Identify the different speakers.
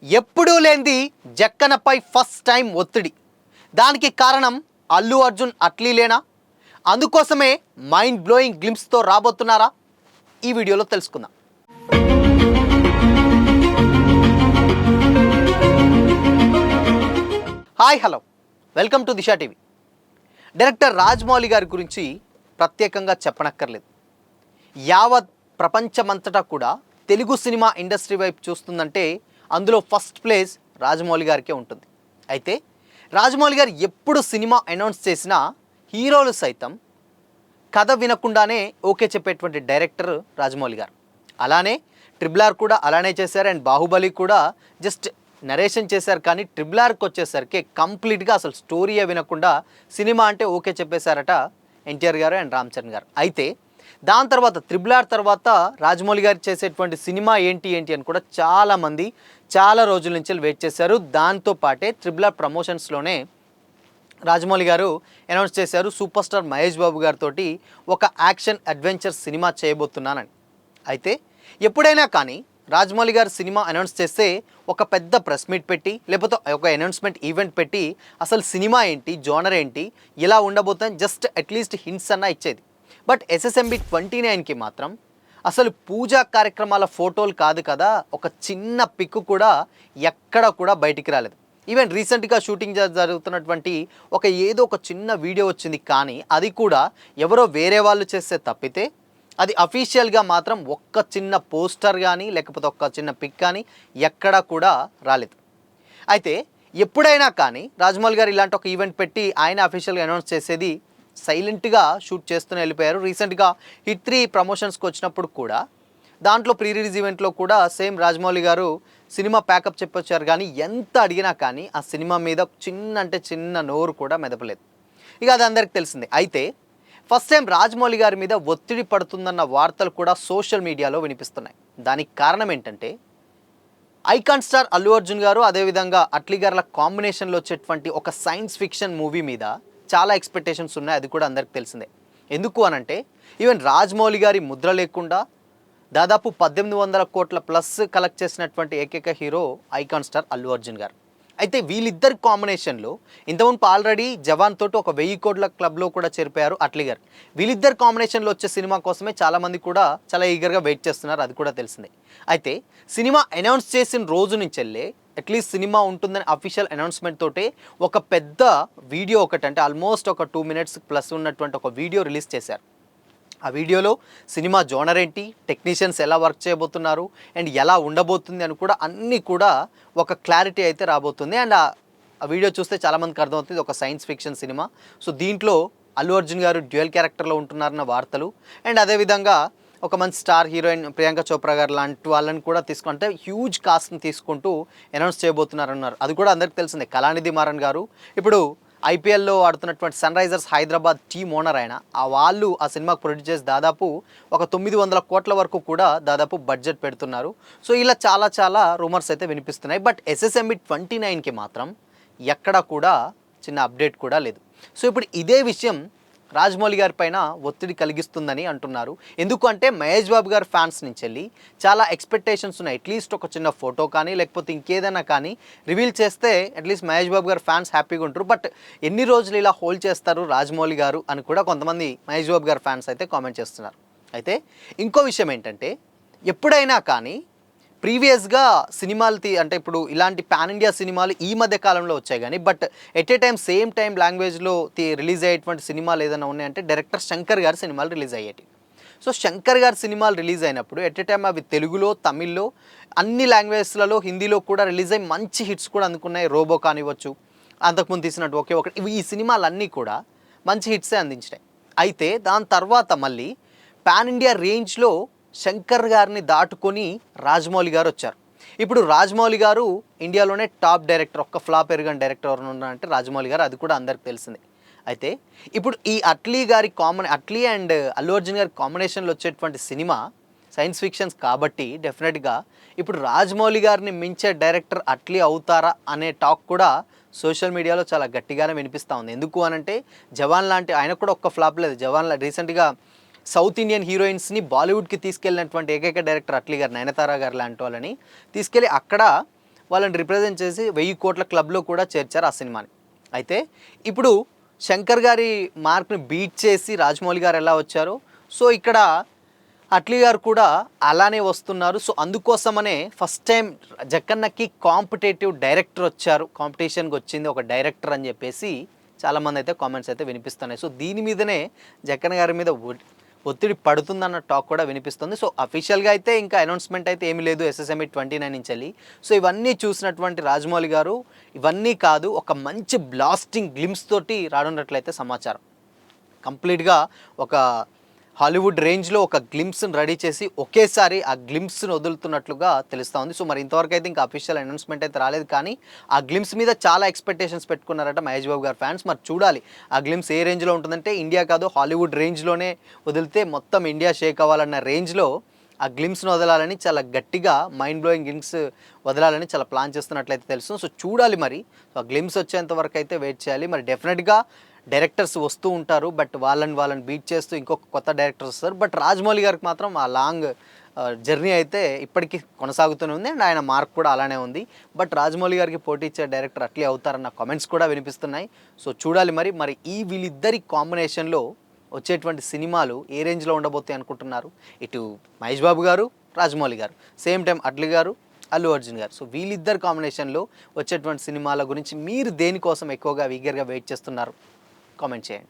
Speaker 1: ఎప్పుడూ లేనిది జక్కనపై first time ఒత్తిడి. దానికి కారణం అల్లు అర్జున్ అట్లీలేనా? అందుకోసమే మైండ్ బ్లోయింగ్ గ్లింప్స్తో రాబోతున్నారా? ఈ వీడియోలో తెలుసుకుందాం. Hi hello, welcome to Disha TV. Director Rajamouli గారి గురించి ప్రత్యేకంగా చెప్పనక్కర్లేదు. యావత్ ప్రపంచమంతటా కూడా తెలుగు సినిమా ఇండస్ట్రీ వైపు చూస్తుందంటే అందులో ఫస్ట్ ప్లేస్ రాజమౌళి గారికే ఉంటుంది. అయితే రాజమౌళి గారు ఎప్పుడు సినిమా అనౌన్స్ చేసినా హీరోలు సైతం కథ వినకుండానే ఓకే చెప్పేటువంటి డైరెక్టర్ రాజమౌళి గారు. అలానే ట్రిపుల్ కూడా అలానే చేశారు, అండ్ బాహుబలి కూడా జస్ట్ నరేషన్ చేశారు. కానీ ట్రిపుల్ వచ్చేసరికి కంప్లీట్గా అసలు స్టోరీయే వినకుండా సినిమా అంటే ఓకే చెప్పేశారట ఎన్టీఆర్ గారు అండ్ రామ్ చరణ్ గారు. అయితే దాని తర్వాత ట్రిపుల్ తర్వాత రాజమౌళి గారు చేసేటువంటి సినిమా ఏంటి అని కూడా చాలామంది చాలా రోజుల నుంచి వెయిట్ చేశారు. దాంతోపాటే ట్రిపుల్ ప్రమోషన్స్లోనే రాజమౌళి గారు అనౌన్స్ చేశారు, సూపర్ స్టార్ మహేష్ బాబు గారితో ఒక యాక్షన్ అడ్వెంచర్ సినిమా చేయబోతున్నానని. అయితే ఎప్పుడైనా కానీ రాజమౌళి గారు సినిమా అనౌన్స్ చేస్తే ఒక పెద్ద ప్రెస్ మీట్ పెట్టి లేకపోతే ఒక అనౌన్స్మెంట్ ఈవెంట్ పెట్టి అసలు సినిమా ఏంటి, జోనర్ ఏంటి, ఇలా ఉండబోతుందని జస్ట్ అట్లీస్ట్ హింట్స్ అన్నా ఇచ్చేది. బట్ SSMB 29కి మాత్రం అసలు పూజా కార్యక్రమాల ఫోటోలు కాదు కదా, ఒక చిన్న పిక్ కూడా ఎక్కడ కూడా బయటికి రాలేదు. ఈవెన్ రీసెంట్గా షూటింగ్ జరుగుతున్నటువంటి ఏదో ఒక చిన్న వీడియో వచ్చింది, కానీ అది కూడా ఎవరో వేరే వాళ్ళు చేస్తే తప్పితే అది అఫీషియల్గా మాత్రం ఒక్క చిన్న పోస్టర్ కానీ లేకపోతే ఒక్క చిన్న పిక్ కానీ ఎక్కడా కూడా రాలేదు. అయితే ఎప్పుడైనా కానీ రాజమౌళి గారు ఇలాంటి ఒక ఈవెంట్ పెట్టి ఆయన అఫీషియల్గా అనౌన్స్ చేసేది సైలెంట్గా షూట్ చేస్తూనే వెళ్ళిపోయారు. రీసెంట్గా హిట్ 3 ప్రమోషన్స్కి వచ్చినప్పుడు కూడా దాంట్లో ప్రీ రిలీజ్ ఈవెంట్లో కూడా సేమ్ రాజమౌళి గారు సినిమా ప్యాకప్ చెప్పొచ్చారు, కానీ ఎంత అడిగినా కానీ ఆ సినిమా మీద చిన్న నోరు కూడా మెదపలేదు. ఇక అది అందరికీ తెలిసిందే. అయితే ఫస్ట్ టైం రాజమౌళి గారి మీద ఒత్తిడి పడుతుందన్న వార్తలు కూడా సోషల్ మీడియాలో వినిపిస్తున్నాయి. దానికి కారణం ఏంటంటే ఐకాన్ స్టార్ అల్లు అర్జున్ గారు అదేవిధంగా అట్లీ గారుల కాంబినేషన్లో వచ్చేటువంటి ఒక సైన్స్ ఫిక్షన్ మూవీ మీద చాలా ఎక్స్పెక్టేషన్స్ ఉన్నాయి. అది కూడా అందరికి తెలిసిందే. ఎందుకు అనంటే ఈవెన్ రాజమౌళి గారి ముద్ర లేకుండా దాదాపు 1800 కోట్ల ప్లస్ కలెక్ట్ చేసినటువంటి ఏకైక hero icon star Allu Arjun గారు. అయితే వీళ్ళిద్దరి కాంబినేషన్లో ఇంతకుముందు ఆల్రెడీ జవాన్ తోటి 1000 కోట్ల క్లబ్లో కూడా చేరిపోయారు అట్లీ గారు. వీళ్ళిద్దరు కాంబినేషన్లో వచ్చే సినిమా కోసమే చాలామంది కూడా చాలా ఈగర్గా వెయిట్ చేస్తున్నారు, అది కూడా తెలిసిందే. అయితే సినిమా అనౌన్స్ చేసిన రోజు నుంచి వెళ్ళే అట్లీస్ట్ సినిమా ఉంటుందని అఫీషియల్ అనౌన్స్మెంట్ తోటే ఒక పెద్ద వీడియో అంటే ఆల్మోస్ట్ ఒక 2 minutes ప్లస్ ఉన్నటువంటి ఒక వీడియో రిలీజ్ చేశారు. ఆ వీడియోలో సినిమా జోనర్ ఏంటి, టెక్నీషియన్స్ ఎలా వర్క్ చేయబోతున్నారు అండ్ ఎలా ఉండబోతుంది అని కూడా అన్నీ కూడా ఒక క్లారిటీ అయితే రాబోతుంది. అండ్ ఆ వీడియో చూస్తే చాలామందికి అర్థమవుతుంది ఒక సైన్స్ ఫిక్షన్ సినిమా. సో దీంట్లో అల్లు అర్జున్ గారు డ్యూయల్ క్యారెక్టర్లో ఉంటున్నారన్న వార్తలు, అండ్ అదేవిధంగా ఒక మంచి స్టార్ హీరోయిన్ ప్రియాంక చోప్రా గారు లాంటి వాళ్ళని కూడా తీసుకుంటే హ్యూజ్ కాస్ట్ని తీసుకుంటూ అనౌన్స్ చేయబోతున్నారన్నారు. అది కూడా అందరికీ తెలిసిందే. కళానిధి మారన్ గారు ఇప్పుడు IPLలో ఆడుతున్నటువంటి sunrisers Hyderabad team owner అయినా వాళ్ళు ఆ సినిమాకు ప్రొడ్యూస్ చేసి దాదాపు ఒక 900 కోట్ల వరకు కూడా దాదాపు బడ్జెట్ పెడుతున్నారు. సో ఇలా చాలా రూమర్స్ అయితే వినిపిస్తున్నాయి. బట్ SSMB 29కి మాత్రం ఎక్కడా కూడా చిన్న అప్డేట్ కూడా లేదు. సో ఇప్పుడు ఇదే విషయం రాజమౌళి గారి పైన ఒత్తిడి కలిగిస్తుందని అంటున్నారు. ఎందుకు అంటే మహేష్ బాబు గారి ఫ్యాన్స్ నుంచి వెళ్ళి చాలా ఎక్స్పెక్టేషన్స్ ఉన్నాయి. అట్లీస్ట్ ఒక చిన్న ఫోటో కానీ లేకపోతే ఇంకేదైనా కానీ రివీల్ చేస్తే అట్లీస్ట్ మహేష్ బాబు గారు ఫ్యాన్స్ హ్యాపీగా ఉంటారు. బట్ ఎన్ని రోజులు ఇలా హోల్డ్ చేస్తారు రాజమౌళి గారు అని కూడా కొంతమంది మహేష్ బాబు గారి ఫ్యాన్స్ అయితే కామెంట్ చేస్తున్నారు. అయితే ఇంకో విషయం ఏంటంటే ఎప్పుడైనా కానీ ప్రీవియస్గా సినిమాలు అంటే ఇప్పుడు ఇలాంటి పాన్ ఇండియా సినిమాలు ఈ మధ్య కాలంలో వచ్చాయి, కానీ but at a time same time లాంగ్వేజ్లో రిలీజ్ అయ్యేటువంటి సినిమాలు ఏదైనా ఉన్నాయంటే డైరెక్టర్ శంకర్ గారి సినిమాలు రిలీజ్ అయ్యేవి. సో శంకర్ గారి సినిమాలు రిలీజ్ అయినప్పుడు ఎట్ ఏ టైం అవి తెలుగులో, తమిళ్లో, అన్ని లాంగ్వేజ్లలో, హిందీలో కూడా రిలీజ్ అయ్యి మంచి హిట్స్ కూడా అందుకున్నాయి. రోబో కానివ్వచ్చు, అంతకుముందు తీసినట్టు ఒకే ఒకటి, ఈ సినిమాలన్నీ కూడా మంచి హిట్సే అందించినాయి. అయితే దాని తర్వాత మళ్ళీ పాన్ ఇండియా రేంజ్లో శంకర్ గారిని దాటుకొని రాజమౌళి గారు వచ్చారు. ఇప్పుడు రాజమౌళి గారు ఇండియాలోనే టాప్ డైరెక్టర్, ఒక్క ఫ్లాప్ ఎరగని డైరెక్టర్ ఎవరు ఉన్నారంటే రాజమౌళి గారు, అది కూడా అందరికి తెలిసిందే. అయితే ఇప్పుడు ఈ అట్లీ అండ్ అల్లు అర్జున్ గారి కాంబినేషన్లో వచ్చేటువంటి సినిమా సైన్స్ ఫిక్షన్స్ కాబట్టి డెఫినెట్గా ఇప్పుడు రాజమౌళి గారిని మించే డైరెక్టర్ అట్లీ అవుతారా అనే టాక్ కూడా సోషల్ మీడియాలో చాలా గట్టిగానే వినిపిస్తూ ఉంది. ఎందుకు అనంటే జవాన్ లాంటి ఆయన కూడా ఒక్క ఫ్లాప్ లేదు. జవాన్ రీసెంట్గా సౌత్ ఇండియన్ హీరోయిన్స్ని బాలీవుడ్కి తీసుకెళ్ళినటువంటి ఏకైక డైరెక్టర్ అట్లీ గారు, నయనతార గారు లాంటి వాళ్ళని తీసుకెళ్ళి అక్కడ వాళ్ళని రిప్రజెంట్ చేసి 1000 కోట్ల క్లబ్లో కూడా చేర్చారు ఆ సినిమాని. అయితే ఇప్పుడు శంకర్ గారి మార్క్ని బీట్ చేసి రాజమౌళి గారు ఎలా వచ్చారో, సో ఇక్కడ అట్లీ గారు కూడా అలానే వస్తున్నారు. సో అందుకోసమనే ఫస్ట్ టైం జక్కన్నకి కాంపిటేటివ్ డైరెక్టర్ వచ్చారు, కాంపిటీషన్కి వచ్చింది ఒక డైరెక్టర్ అని చెప్పేసి చాలామంది అయితే కామెంట్స్ అయితే వినిపిస్తున్నాయి. సో దీని మీదనే జక్కన్న గారి మీద ఒత్తిడి పడుతుందన్న టాక్ కూడా వినిపిస్తుంది. సో అఫీషియల్గా అయితే ఇంకా అనౌన్స్మెంట్ అయితే ఏమీ లేదు SSME 29 నుంచి వెళ్ళి. సో ఇవన్నీ చూసినటువంటి రాజమౌళి గారు ఇవన్నీ కాదు, ఒక మంచి బ్లాస్టింగ్ గ్లిమ్స్ తోటి రానున్నట్లయితే సమాచారం. కంప్లీట్గా ఒక హాలీవుడ్ రేంజ్లో ఒక గ్లిమ్స్ని రెడీ చేసి ఒకేసారి ఆ గ్లిమ్స్ని వదులుతున్నట్లుగా తెలుస్తూ ఉంది. సో మరి ఇంతవరకు అయితే ఇంకా అఫీషియల్ అనౌన్స్మెంట్ అయితే రాలేదు, కానీ ఆ గ్లిమ్స్ మీద చాలా ఎక్స్పెక్టేషన్స్ పెట్టుకున్నారట మహేష్ బాబు గారు ఫ్యాన్స్. మరి చూడాలి ఆ గ్లిమ్స్ ఏ రేంజ్లో ఉంటుందంటే ఇండియా కాదు హాలీవుడ్ రేంజ్లోనే వదిలితే మొత్తం ఇండియా షేక్ అవ్వాలన్న రేంజ్లో ఆ గ్లిమ్స్ని వదలాలని, చాలా గట్టిగా మైండ్ బ్లోయింగ్ గ్లిమ్స్ వదలాలని చాలా ప్లాన్ చేస్తున్నట్లయితే తెలుసు. సో చూడాలి మరి ఆ గ్లిమ్స్ వచ్చేంత వరకు అయితే వెయిట్ చేయాలి. మరి డెఫినెట్గా డైరెక్టర్స్ వస్తూ ఉంటారు, బట్ వాళ్ళని బీట్ చేస్తూ ఇంకొక కొత్త డైరెక్టర్స్ వస్తారు. బట్ రాజమౌళి గారికి మాత్రం ఆ లాంగ్ జర్నీ అయితే ఇప్పటికీ కొనసాగుతూనే ఉంది అండ్ ఆయన మార్క్ కూడా అలానే ఉంది. బట్ రాజమౌళి గారికి పోటీ ఇచ్చే డైరెక్టర్ అట్లే అవుతారన్న కామెంట్స్ కూడా వినిపిస్తున్నాయి. సో చూడాలి మరి ఈ వీళ్ళిద్దరి కాంబినేషన్లో వచ్చేటువంటి సినిమాలు ఏ రేంజ్లో ఉండబోతాయి అనుకుంటున్నారు? ఇటు మహేష్ బాబు గారు, రాజమౌళి గారు, సేమ్ టైం అట్లీ గారు, అల్లు అర్జున్ గారు. సో వీళ్ళిద్దరు కాంబినేషన్లో వచ్చేటువంటి సినిమాల గురించి మీరు దేనికోసం ఎక్కువగా ఈగర్గా వెయిట్ చేస్తున్నారు? కామెంట్ చేయండి.